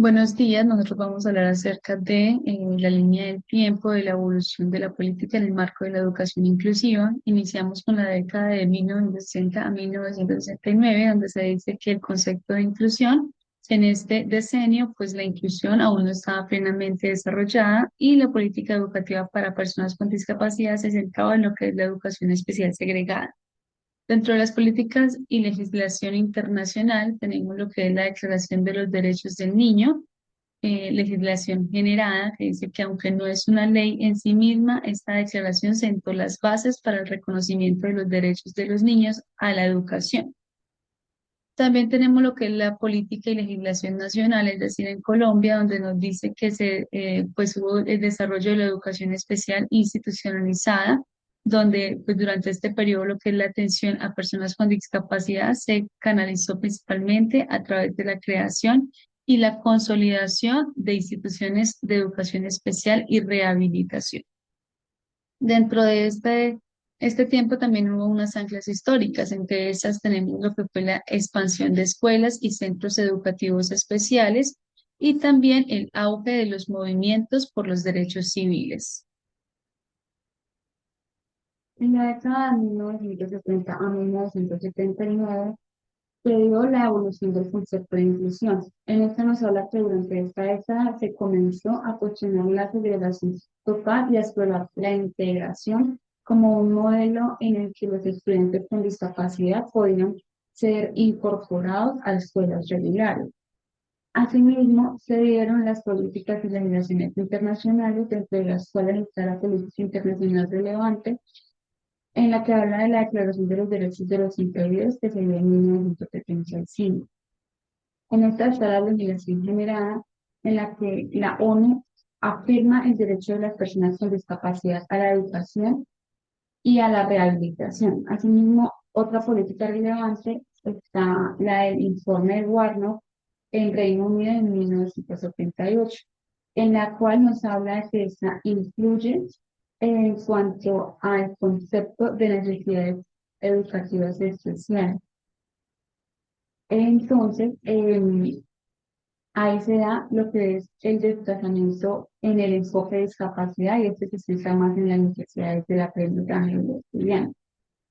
Buenos días, nosotros vamos a hablar acerca de la línea del tiempo de la evolución de la política en el marco de la educación inclusiva. Iniciamos con la década de 1960 a 1969, donde se dice que el concepto de inclusión en este decenio, pues la inclusión aún no estaba plenamente desarrollada y la política educativa para personas con discapacidad se centraba en lo que es la educación especial segregada. Dentro de las políticas y legislación internacional tenemos lo que es la Declaración de los Derechos del Niño, legislación generada que dice que aunque no es una ley en sí misma, esta declaración sentó las bases para el reconocimiento de los derechos de los niños a la educación. También tenemos lo que es la política y legislación nacional, es decir, en Colombia, donde nos dice que pues hubo el desarrollo de la educación especial institucionalizada, donde pues durante este periodo lo que es la atención a personas con discapacidad se canalizó principalmente a través de la creación y la consolidación de instituciones de educación especial y rehabilitación. Dentro de este tiempo también hubo unas anclas históricas, entre esas tenemos lo que fue la expansión de escuelas y centros educativos especiales y también el auge de los movimientos por los derechos civiles. En la década de 1970 a 1979 se dio la evolución del concepto de inclusión. En esta nos habla que durante esta década se comenzó a cuestionar la segregación total y a explorar la integración como un modelo en el que los estudiantes con discapacidad podían ser incorporados a escuelas regulares. Asimismo, se dieron las políticas y las relaciones internacionales, entre las cuales está la política internacional relevante en la que habla de la Declaración de los Derechos de los Impedidos que se dio en 1975. En esta está la legislación generada en la que la ONU afirma el derecho de las personas con discapacidad a la educación y a la rehabilitación. Asimismo, otra política relevante está la del informe de Warnock en Reino Unido en 1978, en la cual nos habla de que esta incluye en cuanto al concepto de necesidades educativas especiales. Entonces, ahí se da lo que es el desplazamiento en el enfoque de discapacidad y este se centra más en las necesidades del aprendizaje de los estudiantes.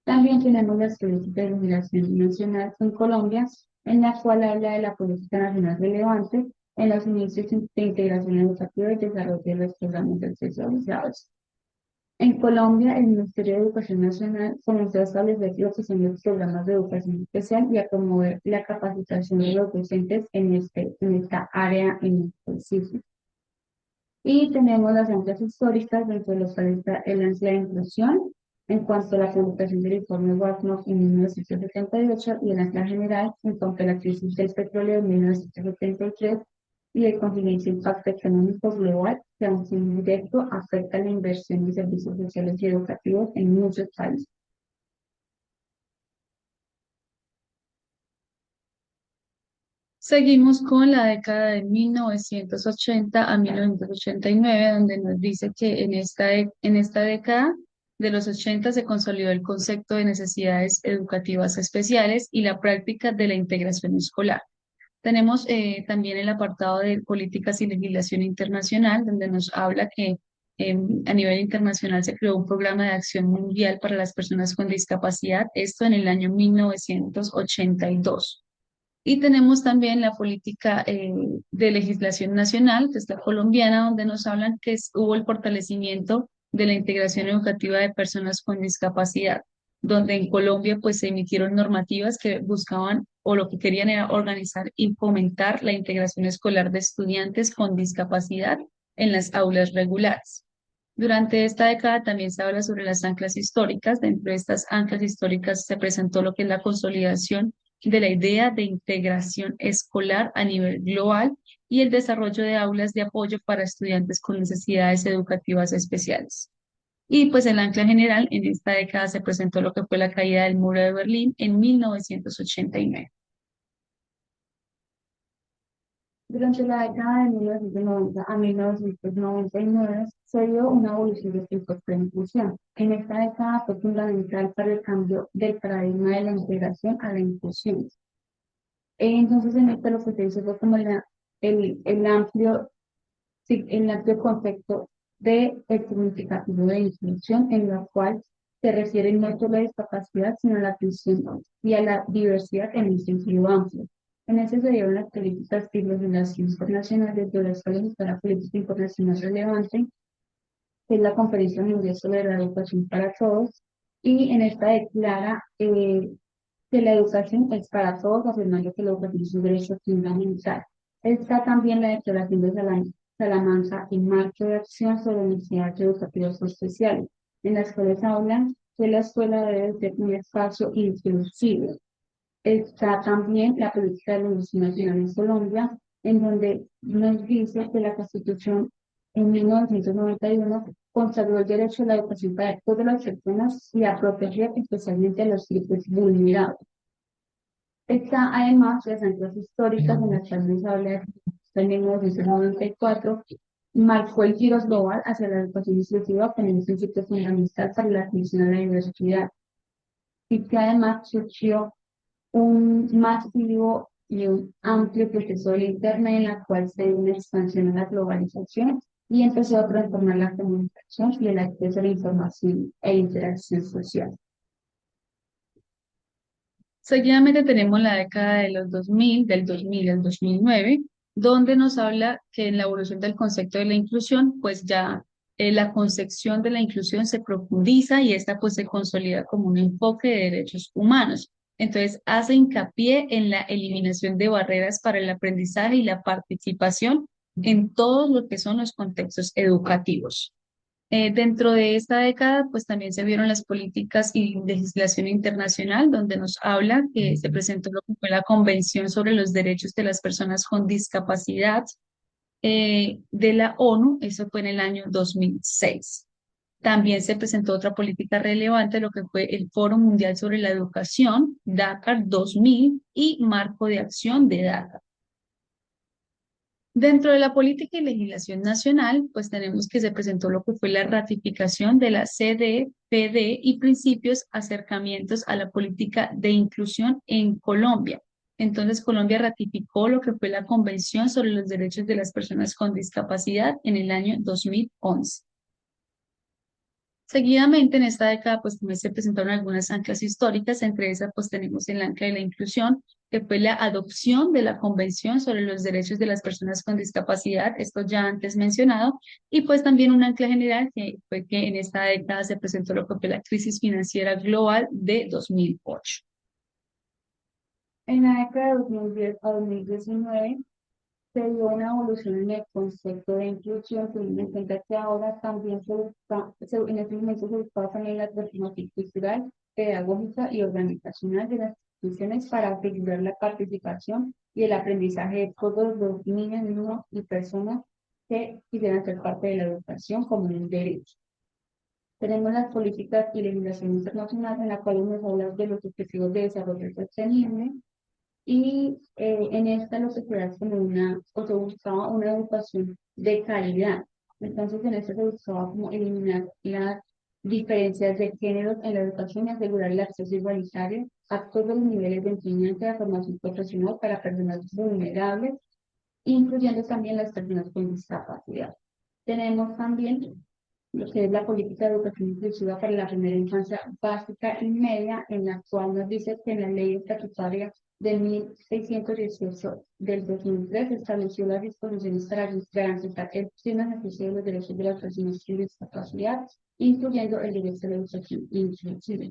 También tenemos las políticas de migración nacional en Colombia, en la cual habla de la política nacional relevante en los inicios de integración educativa y desarrollo de los programas especializados. En Colombia, el Ministerio de Educación Nacional comenzó a establecer lo que son los programas de educación especial y a promover la capacitación de los docentes en esta área en específico. Y tenemos las anclas históricas, dentro de los cuales está el ancla de inclusión, en cuanto a la publicación del informe Warnock en 1978 y el ancla general en cuanto a la crisis del petróleo en 1973 y el contingente impacto económico global que aun sin directo afecta la inversión en servicios sociales y educativos en muchos países. Seguimos con la década de 1980 a 1989, donde nos dice que en esta década de los 80 se consolidó el concepto de necesidades educativas especiales y la práctica de la integración escolar. Tenemos también el apartado de políticas y legislación internacional, donde nos habla que a nivel internacional se creó un programa de acción mundial para las personas con discapacidad, esto en el año 1982. Y tenemos también la política de legislación nacional, que es la colombiana, donde nos hablan que hubo el fortalecimiento de la integración educativa de personas con discapacidad, donde en Colombia pues se emitieron normativas que buscaban o lo que querían era organizar y fomentar la integración escolar de estudiantes con discapacidad en las aulas regulares. Durante esta década también se habla sobre las anclas históricas. Dentro de estas anclas históricas se presentó lo que es la consolidación de la idea de integración escolar a nivel global y el desarrollo de aulas de apoyo para estudiantes con necesidades educativas especiales. Y pues el ancla general en esta década se presentó lo que fue la caída del muro de Berlín en 1989. Durante la década de 1990 a 1999 se dio una evolución de tipos de inclusión. En esta década fue fundamental para el cambio del paradigma de la integración a la inclusión. Entonces, en esto lo que se hizo fue como el amplio, sí, el amplio concepto de el significativo de inclusión, en lo cual se refiere no solo a la discapacidad, sino a la inclusión y a la diversidad en un sentido amplio. En eso se dieron las políticas y las relaciones internacionales, de las cuales está la política internacional relevante, que es la Conferencia Mundial sobre la Educación para Todos, y en esta declara que la educación es para todos, afirmando que la educación es un derecho fundamental. Está también la Declaración de Salamanca y Marco de Acción sobre Necesidades Educativas Especiales, en las cuales hablan que la escuela debe ser un espacio inclusivo. Está también la política de la Universidad Nacional en Colombia, en donde nos dice que la Constitución en 1991 consagró el derecho a la educación para todas las personas y a proteger especialmente a los grupos vulnerables. Está además las anclas históricas en las cuales nos habla de 1994, marcó el giro global hacia la educación inclusiva como un principio fundamental para la atención a la diversidad y que además surgió un masivo y un amplio proceso de Internet en la cual se dio una expansión a la globalización y empezó a transformar la comunicación y el acceso a la información e interacción social. Seguidamente tenemos la década de los 2000, del 2000 al 2009, donde nos habla que en la evolución del concepto de la inclusión, pues ya la concepción de la inclusión se profundiza y esta pues se consolida como un enfoque de derechos humanos. Entonces hace hincapié en la eliminación de barreras para el aprendizaje y la participación en todos lo que son los contextos educativos. Dentro de esta década, pues también se vieron las políticas y legislación internacional, donde nos habla que se presentó lo que fue la Convención sobre los Derechos de las Personas con Discapacidad de la ONU, eso fue en el año 2006. También se presentó otra política relevante, lo que fue el Foro Mundial sobre la Educación, Dakar 2000 y Marco de Acción de Dakar. Dentro de la política y legislación nacional, pues tenemos que se presentó lo que fue la ratificación de la CDPD y principios acercamientos a la política de inclusión en Colombia. Entonces, Colombia ratificó lo que fue la Convención sobre los Derechos de las Personas con Discapacidad en el año 2011. Seguidamente, en esta década, pues también se presentaron algunas anclas históricas, entre esas, pues tenemos el ancla de la inclusión, que fue la adopción de la Convención sobre los Derechos de las Personas con Discapacidad, esto ya antes mencionado, y pues también un ancla general, que fue que en esta década se presentó lo que fue la crisis financiera global de 2008. En la década de 2010 a 2019 se dio una evolución en el concepto de inclusión, teniendo en cuenta que ahora también en este momento se buscaba también la transformación cultural, pedagógica y organizacional de las instituciones para asegurar la participación y el aprendizaje de todos los niños, niñas y personas que quisieran ser parte de la educación como un derecho. Tenemos las políticas y legislación internacional en la cual nos habla de los objetivos de desarrollo sostenible, y en esta lo se crea como o se buscaba una educación de calidad. Entonces, en esta se buscaba como eliminar las diferencias de géneros en la educación y asegurar el acceso igualitario a todos los niveles de enseñanza y de formación profesional para personas vulnerables, incluyendo también las personas con discapacidad. Tenemos también lo que es la política de educación inclusiva para la primera infancia básica y media, en la cual nos dice que en la ley estatutaria de 1618 del 2003 estableció las disposiciones para garantizar el pleno ejercicio de los derechos de las personas con discapacidad, incluyendo el derecho a la educación inclusiva.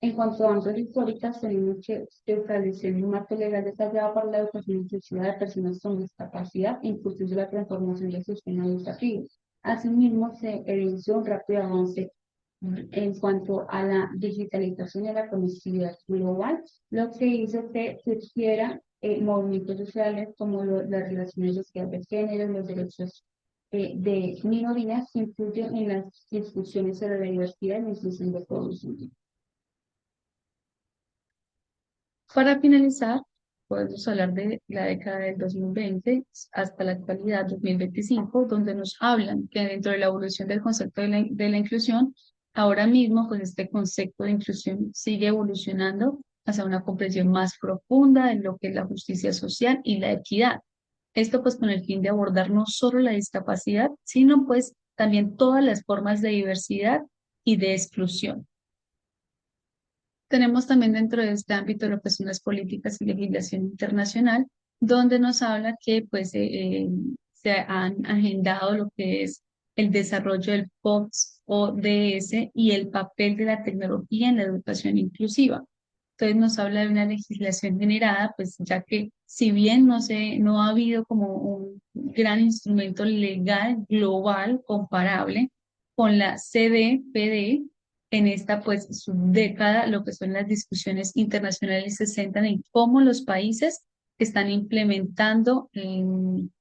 En cuanto a ambas históricas, tenemos que establecer un marco legal detallado para la educación inclusiva de personas con discapacidad, inclusive la transformación del sistema educativo. Asimismo, se evidenció un rápido avance en cuanto a la digitalización y la conectividad global, lo que hizo que surgieran movimientos sociales como las relaciones sociales de género, los derechos de minorías, que influyen en las discusiones sobre la diversidad y la inclusión de todos los niños. Para finalizar, podemos hablar de la década del 2020 hasta la actualidad 2025, donde nos hablan que dentro de la evolución del concepto de la inclusión, ahora mismo pues este concepto de inclusión sigue evolucionando hacia una comprensión más profunda de lo que es la justicia social y la equidad. Esto pues con el fin de abordar no solo la discapacidad, sino pues también todas las formas de diversidad y de exclusión. Tenemos también dentro de este ámbito lo que son las políticas y legislación internacional, donde nos habla que pues se han agendado lo que es el desarrollo del POCS o DS y el papel de la tecnología en la educación inclusiva. Entonces nos habla de una legislación generada, pues ya que si bien no ha habido como un gran instrumento legal global comparable con la CDPD, en esta pues década lo que son las discusiones internacionales se centran en cómo los países están implementando un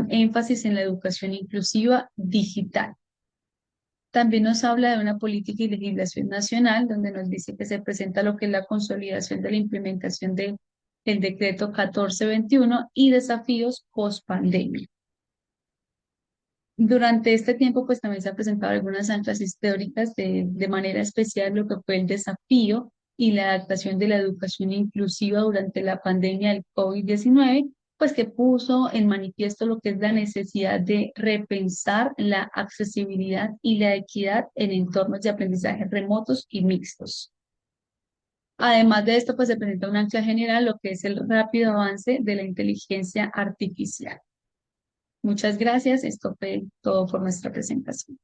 énfasis en la educación inclusiva digital. También nos habla de una política y legislación nacional, donde nos dice que se presenta lo que es la consolidación de la implementación del decreto 1421 y desafíos post pandemia. Durante este tiempo, pues también se han presentado algunas énfasis teóricas de manera especial lo que fue el desafío y la adaptación de la educación inclusiva durante la pandemia del COVID-19, pues que puso en manifiesto lo que es la necesidad de repensar la accesibilidad y la equidad en entornos de aprendizaje remotos y mixtos. Además de esto, pues se presenta un ancla general, lo que es el rápido avance de la inteligencia artificial. Muchas gracias. Esto fue todo por nuestra presentación.